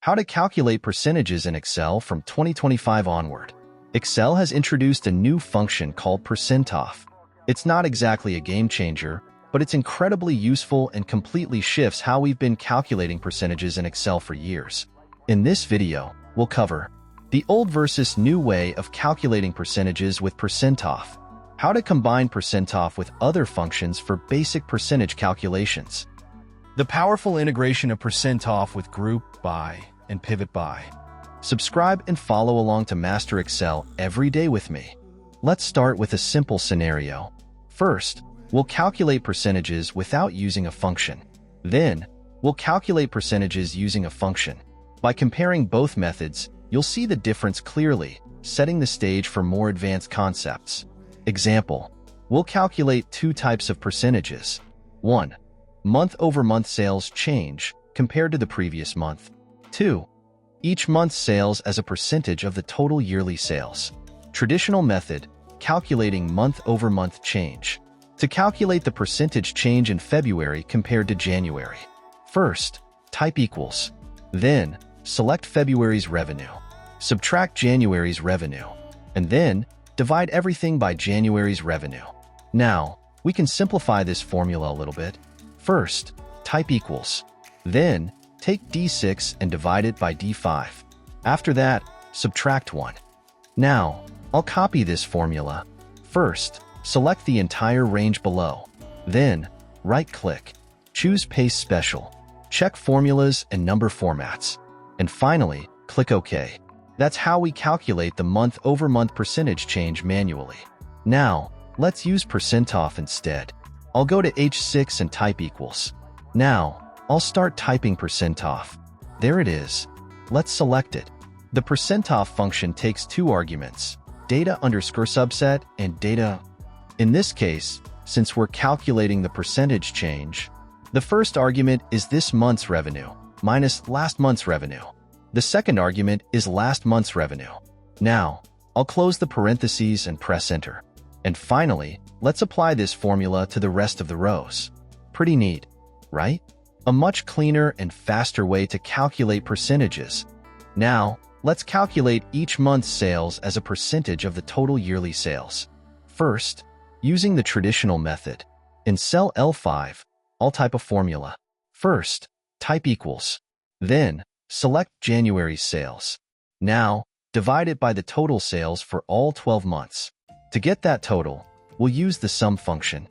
How to calculate percentages in Excel from 2025 onward. Excel has introduced a new function called PERCENTOF. It's not exactly a game changer, but it's incredibly useful and completely shifts how we've been calculating percentages in Excel for years. In this video, we'll cover the old versus new way of calculating percentages with PERCENTOF, how to combine PERCENTOF with other functions for basic percentage calculations, the powerful integration of PERCENTOF with Group By and Pivot By. Subscribe and follow along to master Excel every day with me. Let's start with a simple scenario. First, we'll calculate percentages without using a function. Then, we'll calculate percentages using a function. By comparing both methods, you'll see the difference clearly, setting the stage for more advanced concepts. Example, we'll calculate two types of percentages. 1. Month-over-month sales change compared to the previous month. 2. Each month's sales as a percentage of the total yearly sales. Traditional method, calculating month-over-month change. To calculate the percentage change in February compared to January. First, type equals. Then, select February's revenue. Subtract January's revenue. And then, divide everything by January's revenue. Now, we can simplify this formula a little bit. First, type equals. Then, take D6 and divide it by D5. After that, subtract 1. Now, I'll copy this formula. First, select the entire range below. Then, right-click. Choose Paste Special. Check Formulas and Number Formats. And finally, click OK. That's how we calculate the month-over-month percentage change manually. Now, let's use PERCENTOF instead. I'll go to H6 and type equals. Now, I'll start typing PERCENTOF. There it is. Let's select it. The PERCENTOF function takes two arguments, data_subset and data. In this case, since we're calculating the percentage change, the first argument is this month's revenue minus last month's revenue. The second argument is last month's revenue. Now, I'll close the parentheses and press enter. And finally, let's apply this formula to the rest of the rows. Pretty neat, right? A much cleaner and faster way to calculate percentages. Now, let's calculate each month's sales as a percentage of the total yearly sales. First, using the traditional method. In cell L5, I'll type a formula. First, type equals. Then, select January's sales. Now, divide it by the total sales for all 12 months. To get that total, we'll use the sum function.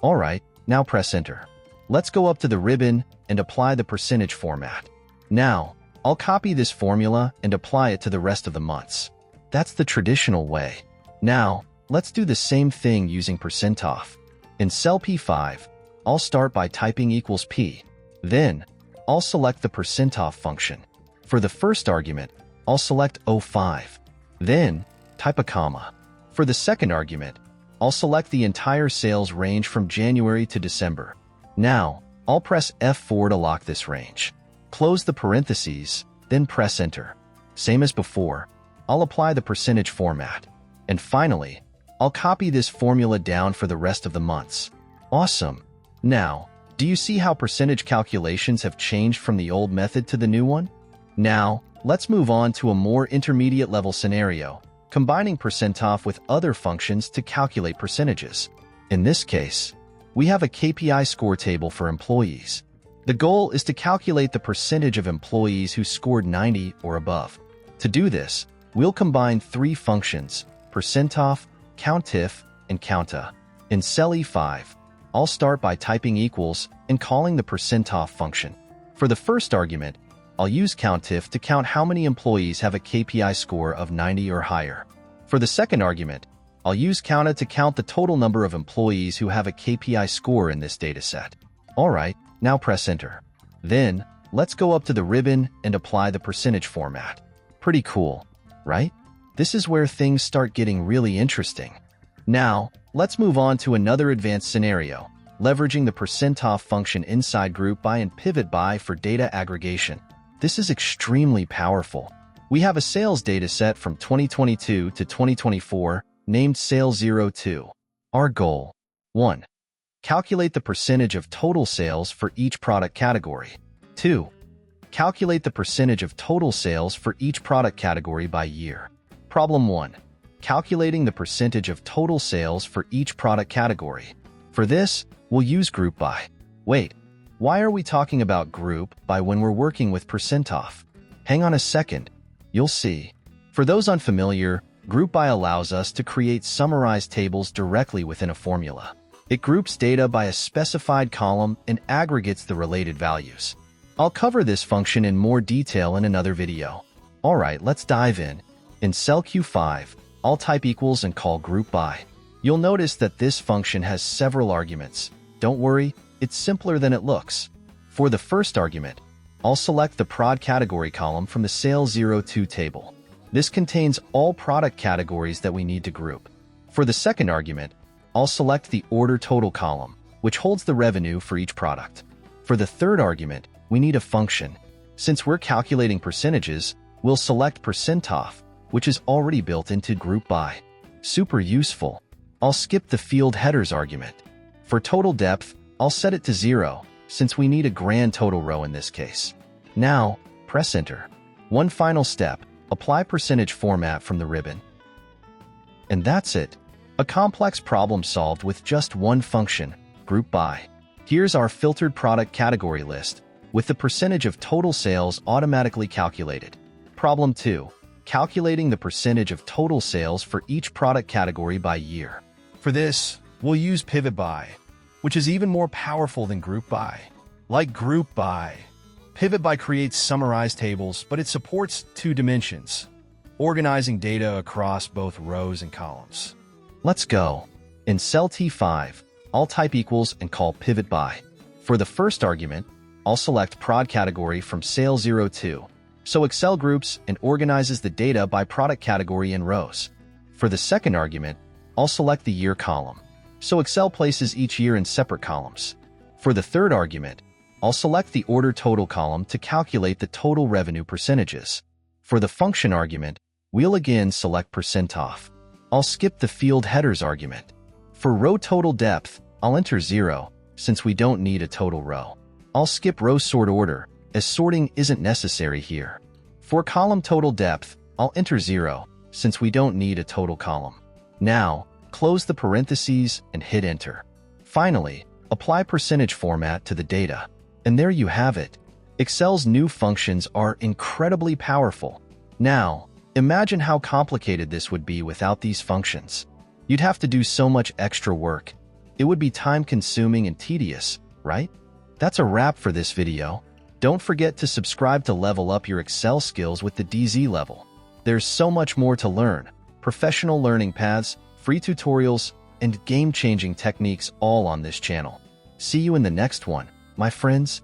Alright, now press enter. Let's go up to the ribbon and apply the percentage format. Now, I'll copy this formula and apply it to the rest of the months. That's the traditional way. Now, let's do the same thing using PERCENTOF. In cell P5, I'll start by typing equals P. Then, I'll select the PERCENTOF function. For the first argument, I'll select 05. Then, type a comma. For the second argument, I'll select the entire sales range from January to December. Now, I'll press F4 to lock this range. Close the parentheses, then press enter. Same as before, I'll apply the percentage format. And finally, I'll copy this formula down for the rest of the months. Awesome! Now, do you see how percentage calculations have changed from the old method to the new one? Now, let's move on to a more intermediate level scenario, combining PERCENTOF with other functions to calculate percentages. In this case, we have a KPI score table for employees. The goal is to calculate the percentage of employees who scored 90 or above. To do this, we'll combine three functions, PERCENTOF, COUNTIF, and COUNTA. In cell E5, I'll start by typing equals and calling the PERCENTOF function. For the first argument, I'll use COUNTIF to count how many employees have a KPI score of 90 or higher. For the second argument, I'll use COUNTA to count the total number of employees who have a KPI score in this dataset. Alright, now press enter. Then, let's go up to the ribbon and apply the percentage format. Pretty cool, right? This is where things start getting really interesting. Now, let's move on to another advanced scenario, leveraging the PERCENTOF function inside Group By and Pivot By for data aggregation. This is extremely powerful. We have a sales dataset from 2022 to 2024, named Sales 02. Our goal: 1. Calculate the percentage of total sales for each product category. 2. Calculate the percentage of total sales for each product category by year. Problem 1. Calculating the percentage of total sales for each product category. For this, we'll use group by. Wait, why are we talking about group by when we're working with PERCENTOF? Hang on a second, you'll see. For those unfamiliar, group by allows us to create summarized tables directly within a formula. It groups data by a specified column and aggregates the related values. I'll cover this function in more detail in another video. Alright, let's dive in. In cell Q5, I'll type equals and call group by. You'll notice that this function has several arguments. Don't worry, it's simpler than it looks. For the first argument, I'll select the prod category column from the sale 02 table. This contains all product categories that we need to group. For the second argument, I'll select the order total column, which holds the revenue for each product. For the third argument, we need a function. Since we're calculating percentages, we'll select PERCENTOF, which is already built into group by. Super useful. I'll skip the field headers argument. For total depth, I'll set it to 0, since we need a grand total row in this case. Now, press enter. One final step, apply percentage format from the ribbon. And that's it. A complex problem solved with just one function, group by. Here's our filtered product category list, with the percentage of total sales automatically calculated. Problem 2. Calculating the percentage of total sales for each product category by year. For this, we'll use pivot by, which is even more powerful than group by. Like group by, pivot by creates summarized tables, but it supports 2 dimensions, organizing data across both rows and columns. Let's go. In cell T5, I'll type equals and call pivot by. For the first argument, I'll select prod category from sale 02, so Excel groups and organizes the data by product category in rows. For the second argument, I'll select the year column, so Excel places each year in separate columns. For the third argument, I'll select the order total column to calculate the total revenue percentages. For the function argument, we'll again select PERCENTOF. I'll skip the field headers argument. For row total depth, I'll enter 0, since we don't need a total row. I'll skip row sort order, as sorting isn't necessary here. For column total depth, I'll enter 0, since we don't need a total column. Now, close the parentheses and hit enter. Finally, apply percentage format to the data. And there you have it. Excel's new functions are incredibly powerful. Now, imagine how complicated this would be without these functions. You'd have to do so much extra work. It would be time-consuming and tedious, right? That's a wrap for this video. Don't forget to subscribe to level up your Excel skills with the DZ level. There's so much more to learn. Professional learning paths, free tutorials, and game-changing techniques all on this channel. See you in the next one, my friends.